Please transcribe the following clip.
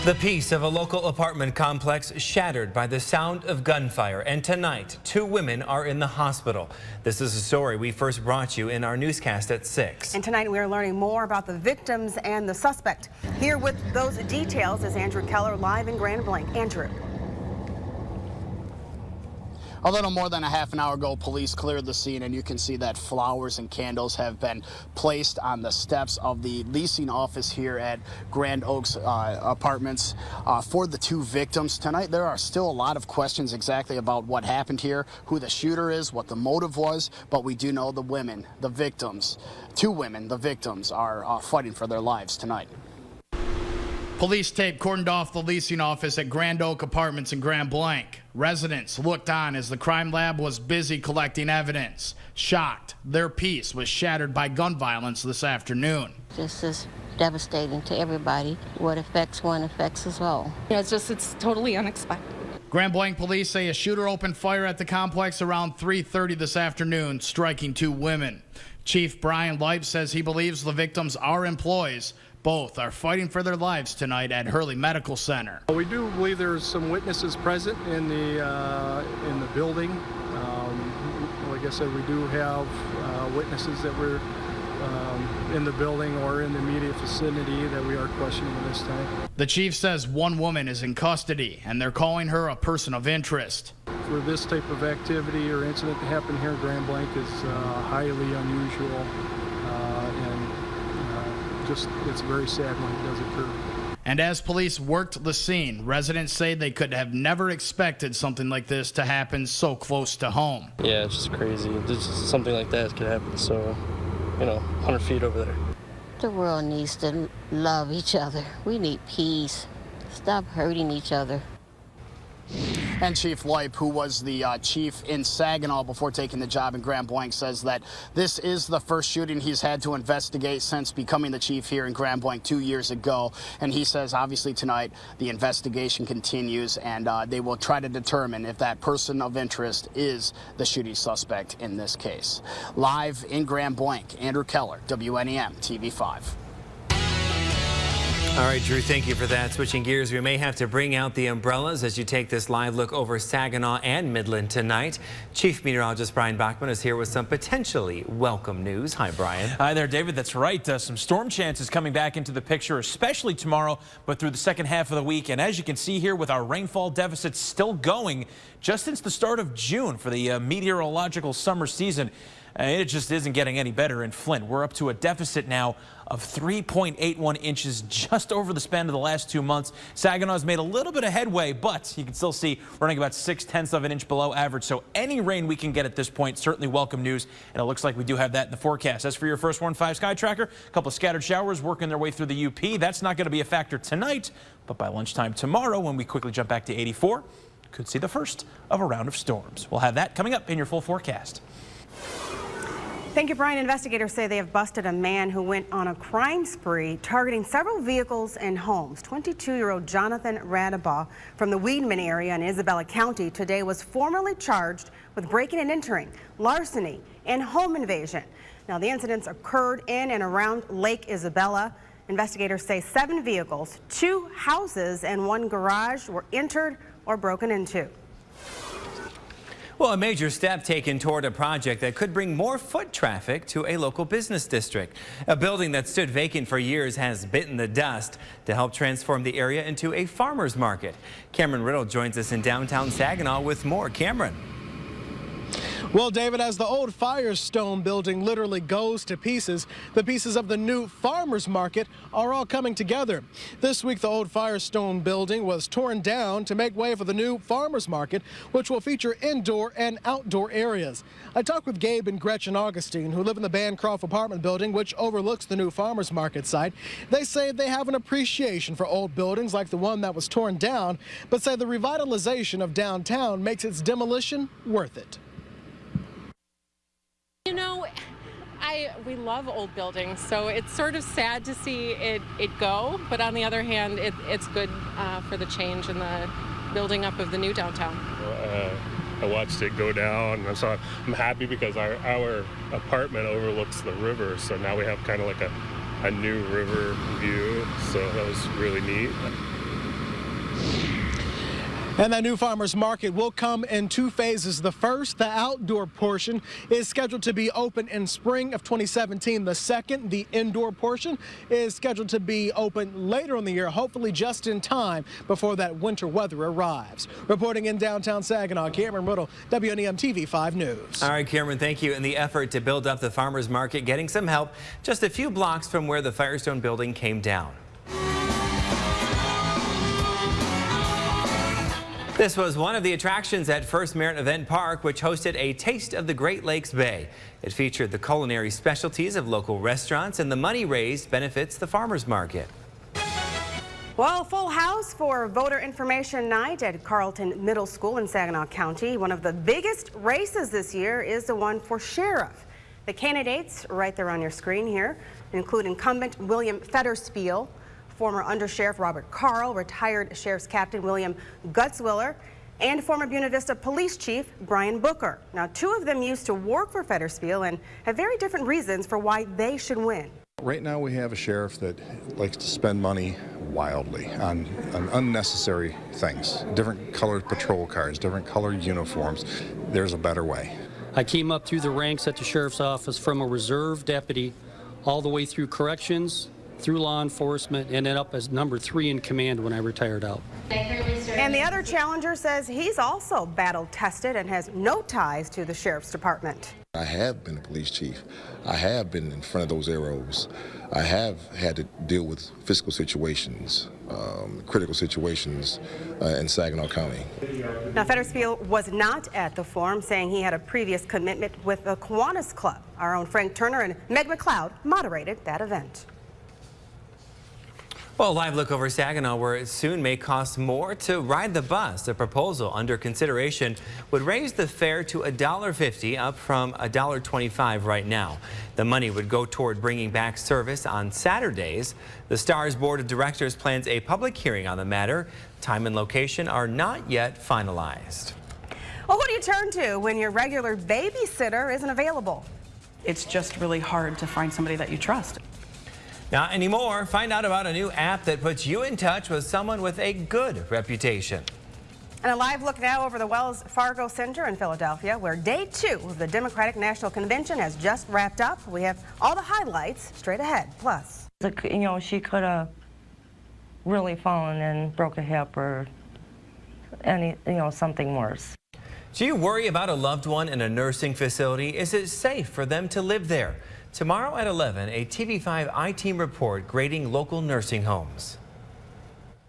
The peace of a local apartment complex shattered by the sound of gunfire, and tonight 2 women are in the hospital. This is a story we first brought you in our newscast at 6. And tonight we are learning more about the victims and the suspect. Here with those details is Andrew Keller live in Grand Blanc. Andrew. A little more than a half an hour ago, police cleared the scene, and you can see that flowers and candles have been placed on the steps of the leasing office here at Grand Oaks Apartments for the 2 victims. Tonight, there are still a lot of questions exactly about what happened here, who the shooter is, what the motive was, but we do know the women, the victims, 2 women, the victims, are fighting for their lives tonight. Police tape cordoned off the leasing office at Grand Oak Apartments in Grand Blanc. Residents looked on as the crime lab was busy collecting evidence. Shocked, their peace was shattered by gun violence this afternoon. This is devastating to everybody. What affects one affects us all. Yeah, it's totally unexpected. Grand Blanc police say a shooter opened fire at the complex around 3:30 this afternoon, striking 2 women. Chief Brian Leip says he believes the victims are employees. Both are fighting for their lives tonight at Hurley Medical Center. We do believe there's some witnesses present in the building. Like I said, we do have witnesses that were in the building or in the immediate vicinity that we are questioning this time. The chief says 1 woman is in custody, and they're calling her a person of interest. For this type of activity or incident to happen here in Grand Blanc is highly unusual, it's very sad when it does occur. And as police worked the scene, residents say they could have never expected something like this to happen so close to home. Yeah, it's just crazy. Just something like that could happen so, 100 feet over there. The world needs to love each other. We need peace. Stop hurting each other. And Chief Leip, who was the chief in Saginaw before taking the job in Grand Blanc, says that this is the first shooting he's had to investigate since becoming the chief here in Grand Blanc 2 years ago. And he says, obviously, tonight the investigation continues, and they will try to determine if that person of interest is the shooting suspect in this case. Live in Grand Blanc, Andrew Keller, WNEM-TV5. All right, Drew, thank you for that. Switching gears, we may have to bring out the umbrellas as you take this live look over Saginaw and Midland tonight. Chief Meteorologist Brian Bachman is here with some potentially welcome news. Hi, Brian. Hi there, David. That's right. Some storm chances coming back into the picture, especially tomorrow, but through the second half of the week. And as you can see here, with our rainfall deficit still going just since the start of June for the meteorological summer season, it just isn't getting any better in Flint. We're up to a deficit now of 3.81 inches just over the span of the last 2 months. Saginaw's made a little bit of headway, but you can still see running about 0.6 of an inch below average. So any rain we can get at this point, certainly welcome news. And it looks like we do have that in the forecast. As for your first 1-5 sky tracker, a couple of scattered showers working their way through the UP. That's not going to be a factor tonight, but by lunchtime tomorrow, when we quickly jump back to 84, could see the first of a round of storms. We'll have that coming up in your full forecast. Thank you, Brian. Investigators say they have busted a man who went on a crime spree targeting several vehicles and homes. 22-year-old Jonathan Radabaugh from the Weedman area in Isabella County today was formally charged with breaking and entering, larceny, and home invasion. Now, the incidents occurred in and around Lake Isabella. Investigators say 7 vehicles, 2 houses, and 1 garage were entered or broken into. Well, a major step taken toward a project that could bring more foot traffic to a local business district. A building that stood vacant for years has bitten the dust to help transform the area into a farmer's market. Cameron Riddle joins us in downtown Saginaw with more. Cameron. Well, David, as the old Firestone building literally goes to pieces, the pieces of the new farmers market are all coming together. This week, the old Firestone building was torn down to make way for the new farmers market, which will feature indoor and outdoor areas. I talked with Gabe and Gretchen Augustine, who live in the Bancroft apartment building, which overlooks the new farmers market site. They say they have an appreciation for old buildings like the one that was torn down, but say the revitalization of downtown makes its demolition worth it. You know, we love old buildings, so it's sort of sad to see it go, but on the other hand, it's good for the change and the building up of the new downtown. I watched it go down, and so I'm happy because our apartment overlooks the river, so now we have kind of like a new river view, so that was really neat. And that new farmers market will come in two phases. The first, the outdoor portion, is scheduled to be open in spring of 2017. The second, the indoor portion, is scheduled to be open later in the year, hopefully just in time before that winter weather arrives. Reporting in downtown Saginaw, Cameron Riddle, WNEM-TV5 News. All right, Cameron, thank you. In the effort to build up the farmers market, getting some help just a few blocks from where the Firestone building came down. This was one of the attractions at First Merit Event Park, which hosted a taste of the Great Lakes Bay. It featured the culinary specialties of local restaurants, and the money raised benefits the farmers market. Well, full house for voter information night at Carlton Middle School in Saginaw County. One of the biggest races this year is the one for sheriff. The candidates, right there on your screen here, include incumbent William Federspiel, former Undersheriff Robert Carl, retired Sheriff's Captain William Gutzwiller, and former Buena Vista Police Chief Brian Booker. Now, two of them used to work for Federspiel and have very different reasons for why they should win. Right now we have a sheriff that likes to spend money wildly on unnecessary things. Different colored patrol cars, different colored uniforms. There's a better way. I came up through the ranks at the sheriff's office from a reserve deputy all the way through corrections, through law enforcement, and then up as number 3 in command when I retired out. And the other challenger says he's also battle tested and has no ties to the sheriff's department. I have been a police chief. I have been in front of those arrows. I have had to deal with fiscal situations, critical situations in Saginaw County. Now, Federspiel was not at the forum, saying he had a previous commitment with the Kiwanis Club. Our own Frank Turner and Meg McLeod moderated that event. Well, a live look over Saginaw, where it soon may cost more to ride the bus. A proposal under consideration would raise the fare to $1.50, up from $1.25 right now. The money would go toward bringing back service on Saturdays. The STARS Board of Directors plans a public hearing on the matter. Time and location are not yet finalized. Well, who do you turn to when your regular babysitter isn't available? It's just really hard to find somebody that you trust. Not anymore. Find out about a new app that puts you in touch with someone with a good reputation. And a live look now over the Wells Fargo Center in Philadelphia, where day 2 of the Democratic National Convention has just wrapped up. We have all the highlights straight ahead. Plus, you know, she could have really fallen and broke a hip or something worse. Do you worry about a loved one in a nursing facility? Is it safe for them to live there? Tomorrow at 11, a TV5 I-Team report grading local nursing homes.